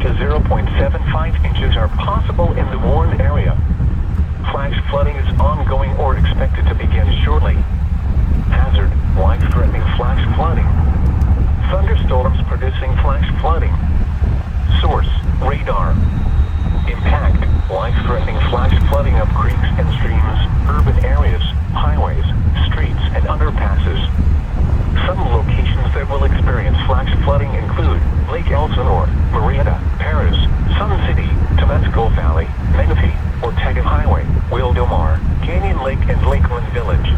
to 0.75 inches are possible in the warned area. Flash flooding is ongoing or expected to begin shortly. Hazard, life-threatening flash flooding. Thunderstorms producing flash flooding. Source, radar. Impact, life-threatening flash flooding of creeks and streams, urban areas, highways, streets, and underpasses. Some locations that will experience flash flooding include Lake Elsinore, Marietta, Paris, Sun City, Temescal Valley, Menifee, Ortega Highway, Wildomar, Canyon Lake, and Lakeland Village.